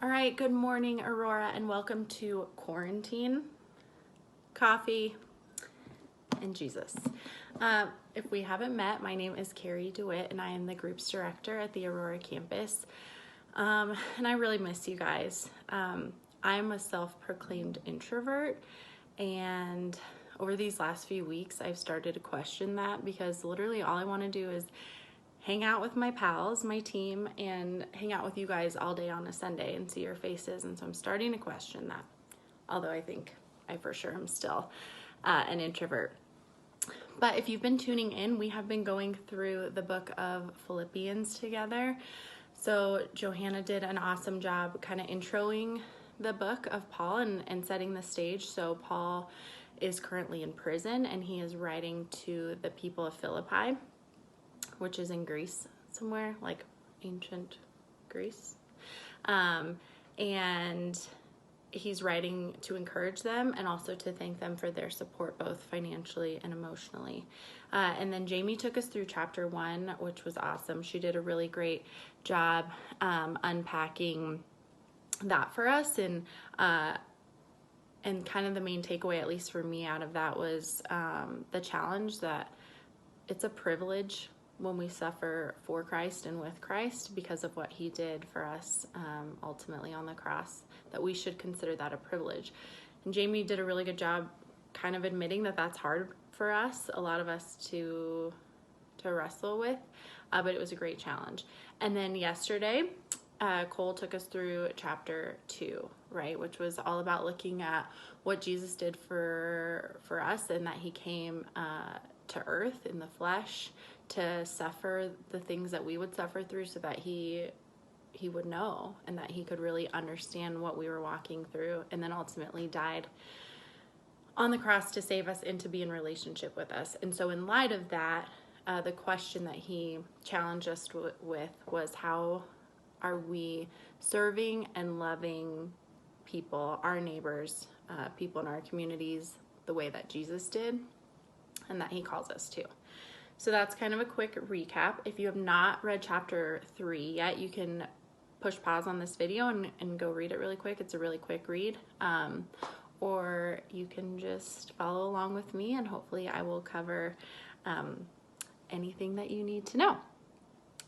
All right, good morning, Aurora, and welcome to Quarantine, Coffee, and Jesus. If we haven't met, my name is Kerri and I am the group's director at the Aurora campus. And I really miss you guys. I'm a self-proclaimed introvert, and over these last few weeks, I've started to question that because literally all I want to do is hang out with my pals, my team, and hang out with you guys all day on a Sunday and see your faces. And so I'm starting to question that, although I think I for sure am still an introvert. But if you've been tuning in, we have been going through the book of Philippians together. So Johanna did an awesome job kind of introing the book of Paul and setting the stage. So Paul is currently in prison and he is writing to the people of Philippi, which is in Greece somewhere, like ancient Greece. And he's writing to encourage them and also to thank them for their support, both financially and emotionally. And then Jamie took us through chapter 1, which was awesome. She did a really great job unpacking that for us. And kind of the main takeaway, at least for me, out of that was the challenge that it's a privilege when we suffer for Christ and with Christ because of what he did for us ultimately on the cross, that we should consider that a privilege. And Jamie did a really good job kind of admitting that that's hard for us, a lot of us to wrestle with, but it was a great challenge. And then yesterday, Cole took us through chapter 2, right, which was all about looking at what Jesus did for us and that he came to earth in the flesh to suffer the things that we would suffer through so that he would know and that he could really understand what we were walking through, and then ultimately died on the cross to save us and to be in relationship with us. And so in light of that, the question that he challenged us with was, how are we serving and loving people, our neighbors, people in our communities, the way that Jesus did and that he calls us to? So that's kind of a quick recap. If you have not read chapter 3 yet, you can push pause on this video and go read it really quick. It's a really quick read. Or you can just follow along with me and hopefully I will cover anything that you need to know.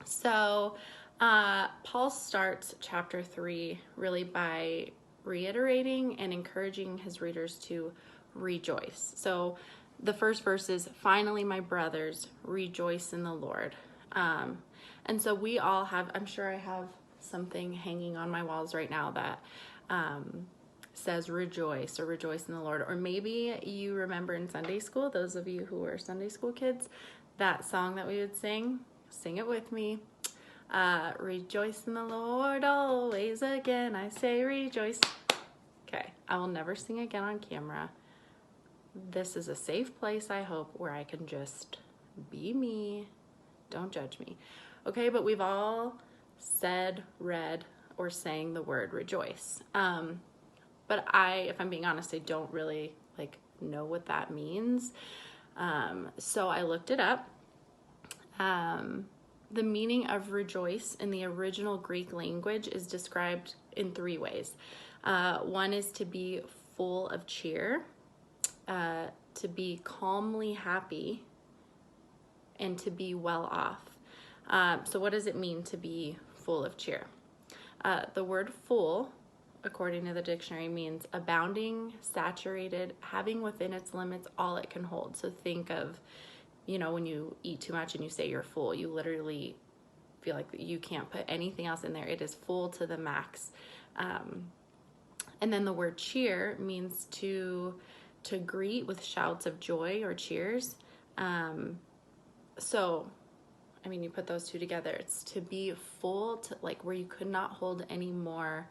So Paul starts chapter 3 really by reiterating and encouraging his readers to rejoice. So the first verse is, "Finally, my brothers, rejoice in the Lord." And so we all have, I'm sure I have something hanging on my walls right now that says rejoice or rejoice in the Lord. Or maybe you remember in Sunday school, those of you who were Sunday school kids, that song that we would sing it with me. Rejoice in the Lord always, again I say rejoice. Okay, I will never sing again on camera. This is a safe place, I hope, where I can just be me. Don't judge me. Okay, but we've all said, read, or sang the word rejoice. But if I'm being honest, I don't really know what that means. So I looked it up. The meaning of rejoice in the original Greek language is described in 3 ways. One is to be full of cheer, to be calmly happy, and to be well off. So what does it mean to be full of cheer? The word full, according to the dictionary, means abounding, saturated, having within its limits all it can hold. So think of, when you eat too much and you say you're full, you literally feel like you can't put anything else in there. It is full to the max. And then the word cheer means to greet with shouts of joy or cheers. So, you put those two together. It's to be full to where you could not hold any more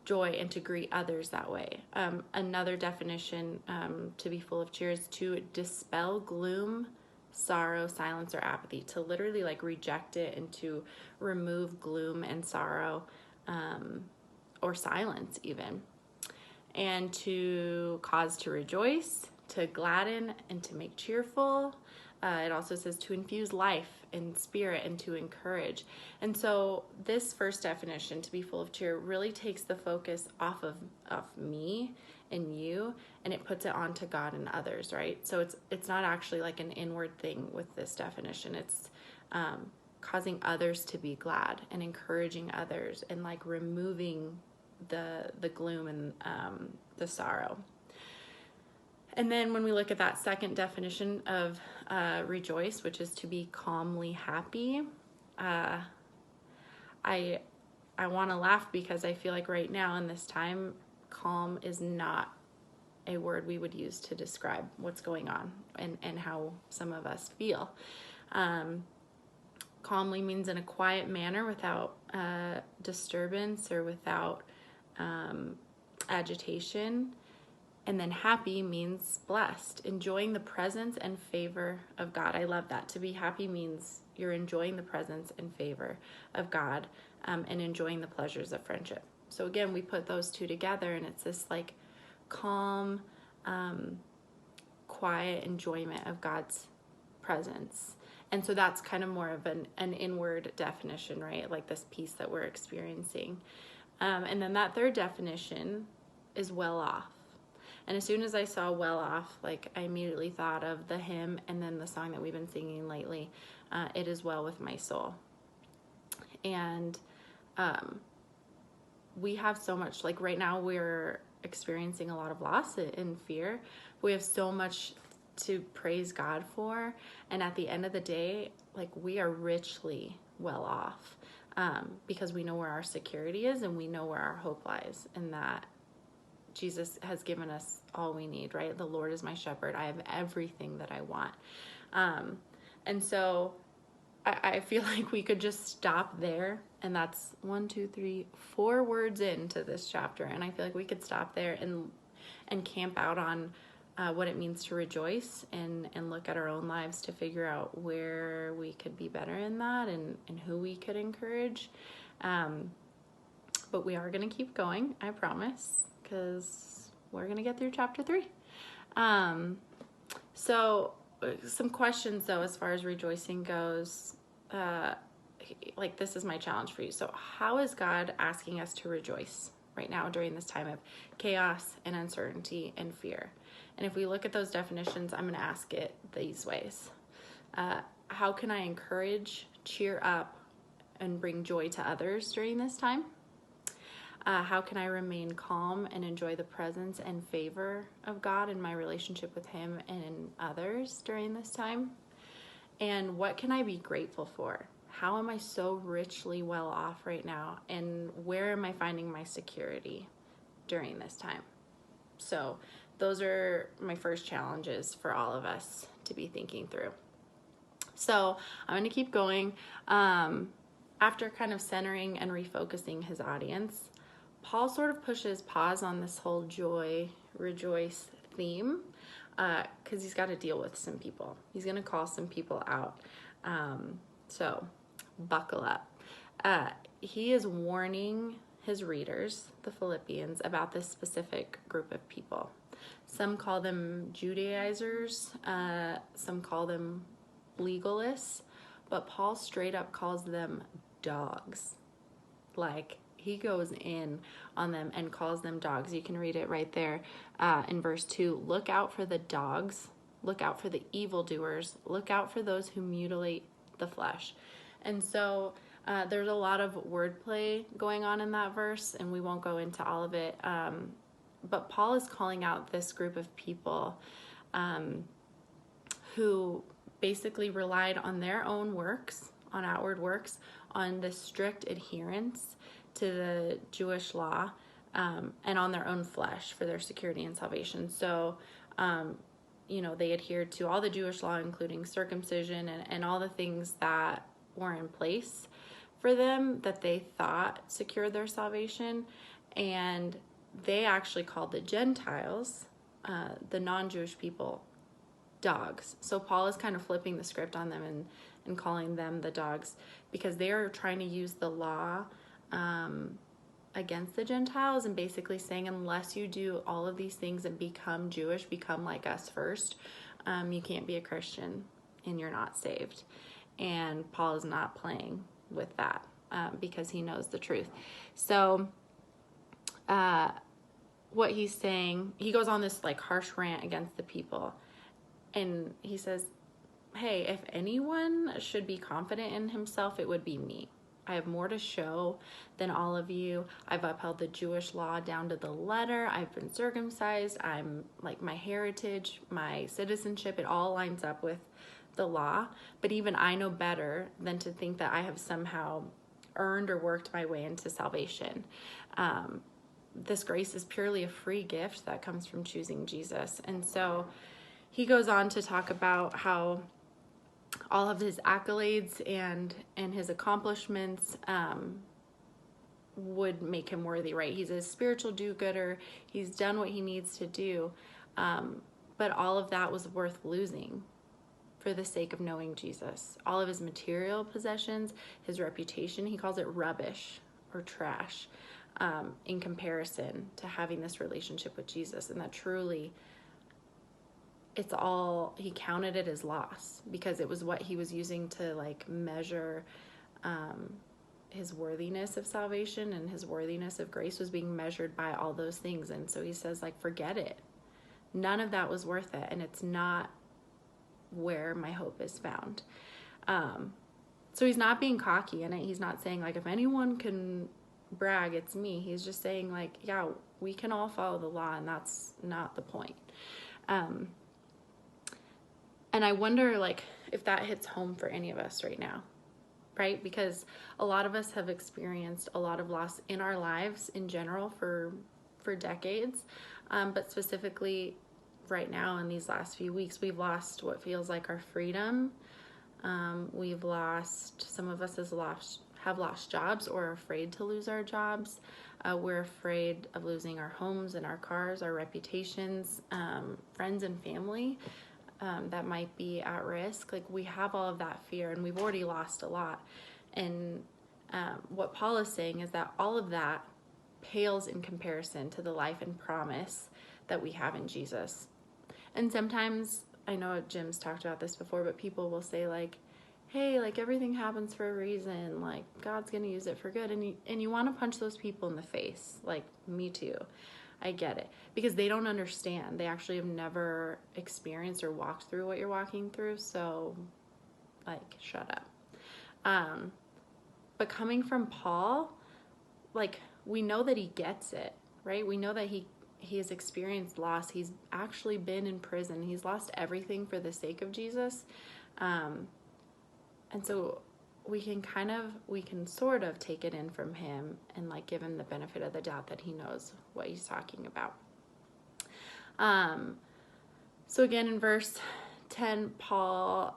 joy and to greet others that way. Another definition to be full of cheer is to dispel gloom, sorrow, silence, or apathy. To literally reject it and to remove gloom and sorrow or silence even. And to cause to rejoice, to gladden, and to make cheerful, It also says to infuse life and spirit and to encourage. And so this first definition, to be full of cheer, really takes the focus off of me and you, and it puts it onto God and others, right? So it's not actually like an inward thing with this definition. It's causing others to be glad and encouraging others and like removing the gloom and the sorrow. And then when we look at that second definition of rejoice, which is to be calmly happy, I want to laugh because I feel like right now in this time, calm is not a word we would use to describe what's going on and how some of us feel. Calmly means in a quiet manner without disturbance or without agitation. And then happy means blessed, enjoying the presence and favor of God. I love that. To be happy means you're enjoying the presence and favor of God and enjoying the pleasures of friendship. So again, we put those two together and it's this like calm, quiet enjoyment of God's presence. And so that's kind of more of an inward definition, right? Like this peace that we're experiencing. And then that third definition is well off. And as soon as I saw well off, like I immediately thought of the hymn and then the song that we've been singing lately, It Is Well With My Soul. And we have so much, like right now we're experiencing a lot of loss and fear. We have so much to praise God for. And at the end of the day, like we are richly well off because we know where our security is and we know where our hope lies, and that Jesus has given us all we need, right? The Lord is my shepherd. I have everything that I want. And so I feel like we could just stop there. And that's 4 words into this chapter. And I feel like we could stop there and camp out on what it means to rejoice and look at our own lives to figure out where we could be better in that and who we could encourage. But we are going to keep going, I promise, because we're going to get through chapter 3. So some questions though, as far as rejoicing goes, like this is my challenge for you. So how is God asking us to rejoice right now during this time of chaos and uncertainty and fear? And if we look at those definitions, I'm going to ask it these ways. How can I encourage, cheer up, and bring joy to others during this time? How can I remain calm and enjoy the presence and favor of God in my relationship with Him and in others during this time? And what can I be grateful for? How am I so richly well off right now? And where am I finding my security during this time? So those are my first challenges for all of us to be thinking through. So I'm going to keep going. After kind of centering and refocusing his audience, Paul sort of pushes pause on this whole joy, rejoice theme because he's got to deal with some people. He's going to call some people out. So buckle up. He is warning his readers, the Philippians, about this specific group of people. Some call them Judaizers. Some call them legalists. But Paul straight up calls them dogs. Like, he goes in on them and calls them dogs. You can read it right there in verse 2. Look out for the dogs. Look out for the evildoers. Look out for those who mutilate the flesh. And so there's a lot of wordplay going on in that verse, and we won't go into all of it. But Paul is calling out this group of people who basically relied on their own works, on outward works, on the strict adherence to the Jewish law, and on their own flesh for their security and salvation. So, they adhered to all the Jewish law, including circumcision and all the things that were in place for them that they thought secured their salvation. And they actually called the Gentiles, the non-Jewish people, dogs. So Paul is kind of flipping the script on them and calling them the dogs because they are trying to use the law against the Gentiles and basically saying, unless you do all of these things and become Jewish, become like us first, you can't be a Christian. and you're not saved. And Paul is not playing with that because he knows the truth. So what he's saying, he goes on this like harsh rant against the people. And he says, hey, if anyone should be confident in himself, it would be me. I have more to show than all of you. I've upheld the Jewish law down to the letter. I've been circumcised. I'm like, my heritage, my citizenship, it all lines up with the law. But even I know better than to think that I have somehow earned or worked my way into salvation. This grace is purely a free gift that comes from choosing Jesus. And so he goes on to talk about how all of his accolades and his accomplishments would make him worthy, right? He's a spiritual do-gooder. He's done what he needs to do. But all of that was worth losing for the sake of knowing Jesus. All of his material possessions, his reputation, he calls it rubbish or trash in comparison to having this relationship with Jesus. And that truly, it's all, he counted it as loss because it was what he was using to like measure his worthiness of salvation, and his worthiness of grace was being measured by all those things. And so he says, like, forget it. None of that was worth it. And it's not where my hope is found. So he's not being cocky in it. He's not saying like, if anyone can brag, it's me. He's just saying like, yeah, we can all follow the law, and that's not the point. And I wonder like if that hits home for any of us right now, right? Because a lot of us have experienced a lot of loss in our lives in general for decades. But specifically right now in these last few weeks, we've lost what feels like our freedom. We've lost, some of us have lost jobs or are afraid to lose our jobs. We're afraid of losing our homes and our cars, our reputations, friends and family that might be at risk. Like, we have all of that fear, and we've already lost a lot. And what Paul is saying is that all of that pales in comparison to the life and promise that we have in Jesus. And sometimes, I know Jim's talked about this before, but people will say like, hey, like everything happens for a reason, like God's going to use it for good. And you want to punch those people in the face. Like, me too. I get it, because they don't understand. They actually have never experienced or walked through what you're walking through. So like, shut up. But coming from Paul, like, we know that he gets it, right? We know that he has experienced loss. He's actually been in prison. He's lost everything for the sake of Jesus. And so we can sort of take it in from him and like give him the benefit of the doubt that he knows what he's talking about. So again, in verse 10, Paul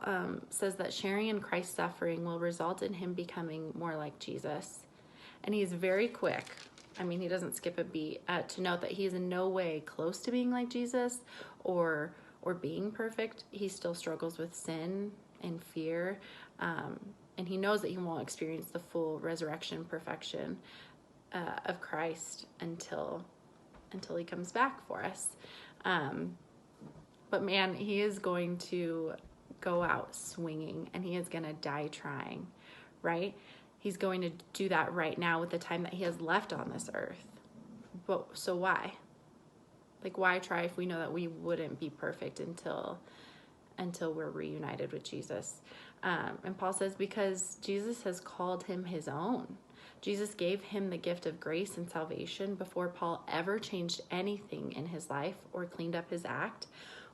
says that sharing in Christ's suffering will result in him becoming more like Jesus. And he's very quick. I mean, he doesn't skip a beat to note that he is in no way close to being like Jesus or being perfect. He still struggles with sin and fear. And he knows that he won't experience the full resurrection perfection of Christ until he comes back for us. But man, he is going to go out swinging, and he is going to die trying, right? He's going to do that right now with the time that he has left on this earth. But so why? Like, why try if we know that we wouldn't be perfect until we're reunited with Jesus? And Paul says, because Jesus has called him his own. Jesus gave him the gift of grace and salvation before Paul ever changed anything in his life or cleaned up his act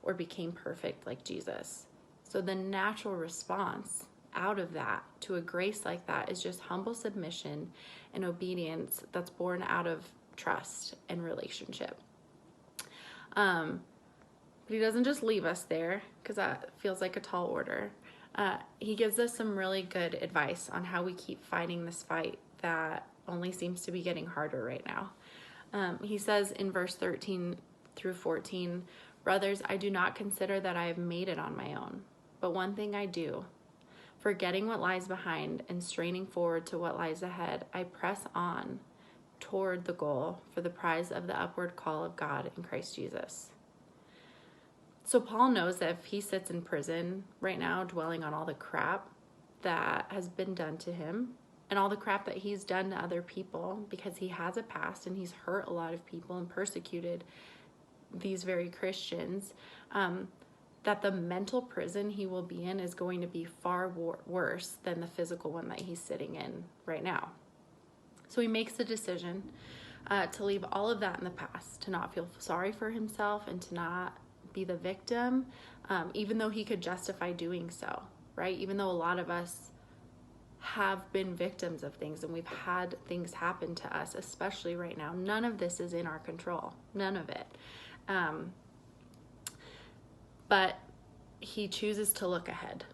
or became perfect like Jesus. So the natural response out of that to a grace like that is just humble submission and obedience that's born out of trust and relationship. But he doesn't just leave us there, because that feels like a tall order. He gives us some really good advice on how we keep fighting this fight that only seems to be getting harder right now. He says in verse 13 through 14, brothers, I do not consider that I have made it on my own, but one thing I do, forgetting what lies behind and straining forward to what lies ahead, I press on toward the goal for the prize of the upward call of God in Christ Jesus. So Paul knows that if he sits in prison right now, dwelling on all the crap that has been done to him and all the crap that he's done to other people, because he has a past and he's hurt a lot of people and persecuted these very Christians, that the mental prison he will be in is going to be far worse than the physical one that he's sitting in right now. So he makes the decision to leave all of that in the past, to not feel sorry for himself and to not be the victim, even though he could justify doing so, right? Even though a lot of us have been victims of things and we've had things happen to us, especially right now. None of this is in our control. None of it. But he chooses to look ahead,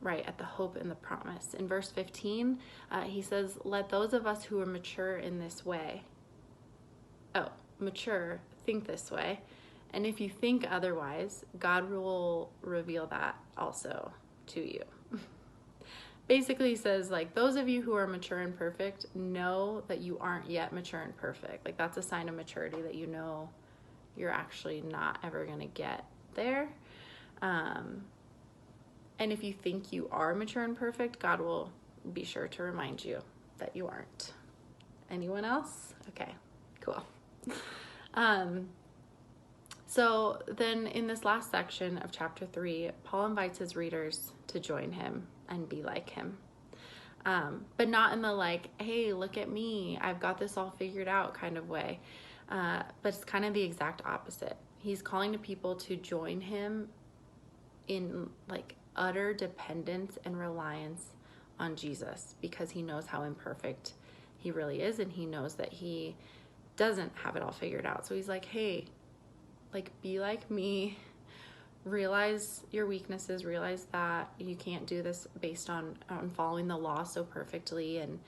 right, at the hope and the promise. In verse 15, he says, let those of us who are mature in this way, mature, think this way. And if you think otherwise, God will reveal that also to you. Basically, he says, like, those of you who are mature and perfect, know that you aren't yet mature and perfect. Like, that's a sign of maturity, that you know you're actually not ever going to get there. And if you think you are mature and perfect, God will be sure to remind you that you aren't. Anyone else? Okay, cool. So then in this last section of chapter 3, Paul invites his readers to join him and be like him. But not in the like, hey, look at me, I've got this all figured out kind of way. But it's kind of the exact opposite. He's calling to people to join him in like utter dependence and reliance on Jesus, because he knows how imperfect he really is, and he knows that he doesn't have it all figured out. So he's like, hey, like, be like me, realize your weaknesses, realize that you can't do this based on following the law so perfectly and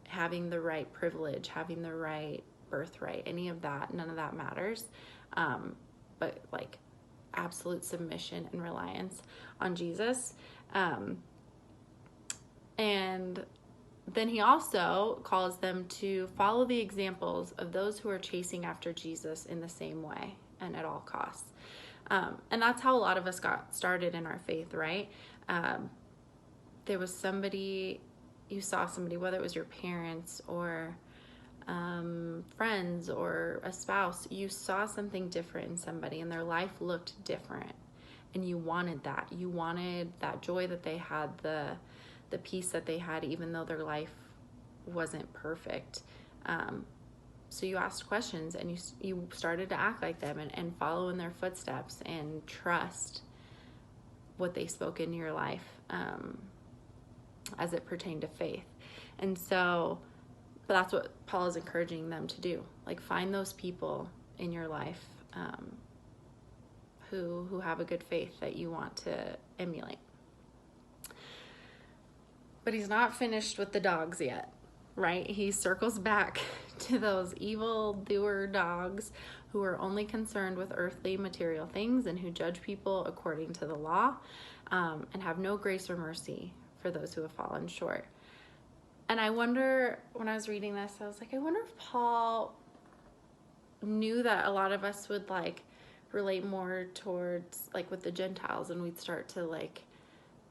having the right privilege, having the right birthright, any of that, none of that matters. But like absolute submission and reliance on Jesus. And then he also calls them to follow the examples of those who are chasing after Jesus in the same way and at all costs. And that's how a lot of us got started in our faith, right? There was somebody, you saw somebody, whether it was your parents or friends or a spouse, you saw something different in somebody and their life looked different. And you wanted that. You wanted that joy that they had, the peace that they had, even though their life wasn't perfect. So you asked questions and you started to act like them and follow in their footsteps and trust what they spoke into your life as it pertained to faith. And so that's what Paul is encouraging them to do. Like, find those people in your life who have a good faith that you want to emulate. But he's not finished with the dogs yet, right? He circles back to those evil doer dogs who are only concerned with earthly material things and who judge people according to the law, and have no grace or mercy for those who have fallen short. And I wonder, when I was reading this, I was like, I wonder if Paul knew that a lot of us would like relate more towards like with the Gentiles, and we'd start to like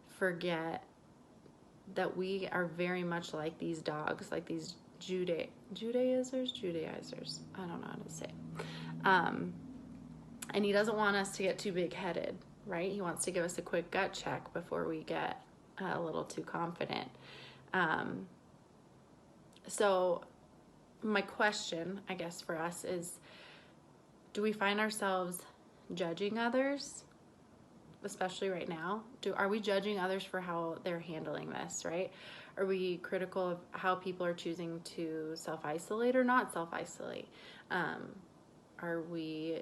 forget that we are very much like these dogs, like these Judaizers. I don't know how to say it. And he doesn't want us to get too big-headed, right? He wants to give us a quick gut check before we get a little too confident. So my question, I guess, for us is, do we find ourselves judging others, especially right now? Are we judging others for how they're handling this, right? Are we critical of how people are choosing to self-isolate or not self-isolate? Are we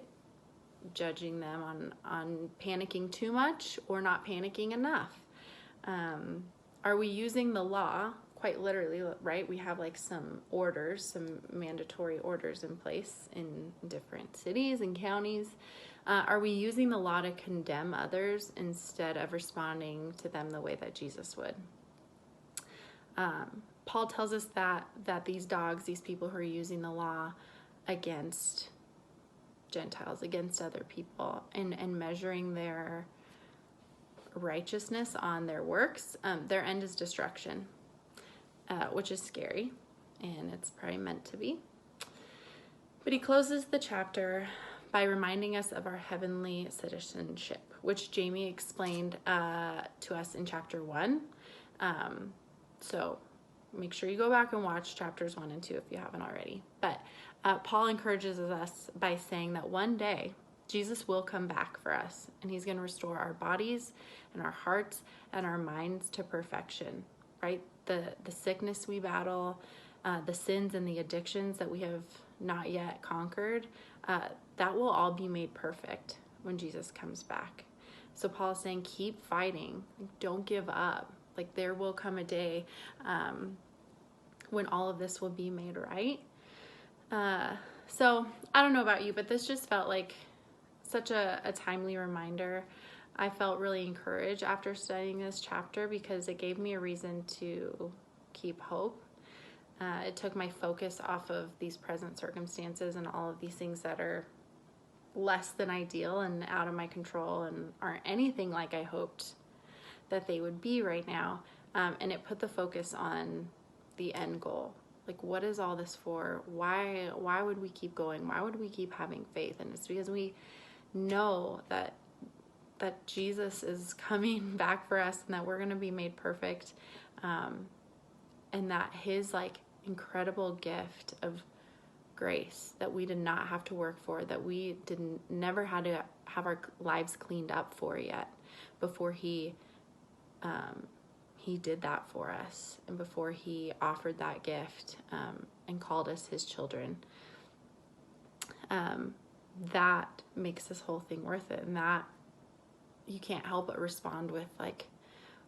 judging them on panicking too much or not panicking enough? Are we using the law quite literally, right? We have like some orders, some mandatory orders in place in different cities and counties. Are we using the law to condemn others instead of responding to them the way that Jesus would? Paul tells us that these dogs, these people who are using the law against Gentiles, against other people, and measuring their righteousness on their works. Their end is destruction, which is scary, and it's probably meant to be. But he closes the chapter by reminding us of our heavenly citizenship, which Jamie explained to us in chapter 1. So make sure you go back and watch chapters 1 and 2 if you haven't already. But Paul encourages us by saying that one day Jesus will come back for us, and he's going to restore our bodies and our hearts and our minds to perfection, right? The sickness we battle, the sins and the addictions that we have not yet conquered, that will all be made perfect when Jesus comes back. So Paul is saying, keep fighting. Don't give up. Like, there will come a day when all of this will be made right. So I don't know about you, but this just felt like such a timely reminder. I felt really encouraged after studying this chapter because it gave me a reason to keep hope. It took my focus off of these present circumstances and all of these things that are less than ideal and out of my control and aren't anything like I hoped that they would be right now. And it put the focus on the end goal. Like, what is all this for? Why would we keep going? Why would we keep having faith? And it's because we know that Jesus is coming back for us and that we're going to be made perfect. And that his incredible gift of grace that we did not have to work for, that we never had to have our lives cleaned up for yet, before he did that for us, and before he offered that gift and called us his children. That makes this whole thing worth it, and that you can't help but respond with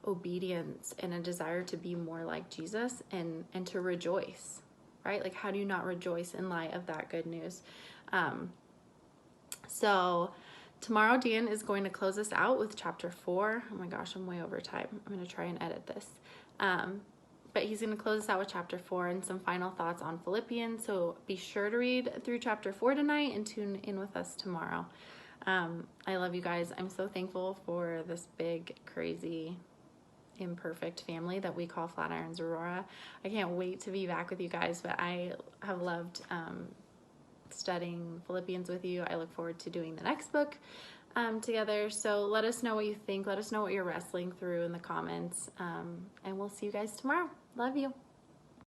obedience and a desire to be more like Jesus and to rejoice, right? Like, how do you not rejoice in light of that good news? So tomorrow Dan is going to close us out with chapter 4. Oh my gosh, I'm way over time. I'm going to try and edit this. But he's going to close us out with chapter 4 and some final thoughts on Philippians. So be sure to read through chapter 4 tonight and tune in with us tomorrow. I love you guys. I'm so thankful for this big, crazy, imperfect family that we call Flatirons Aurora. I can't wait to be back with you guys, but I have loved studying Philippians with you. I look forward to doing the next book together. So let us know what you think. Let us know what you're wrestling through in the comments. And we'll see you guys tomorrow. Love you.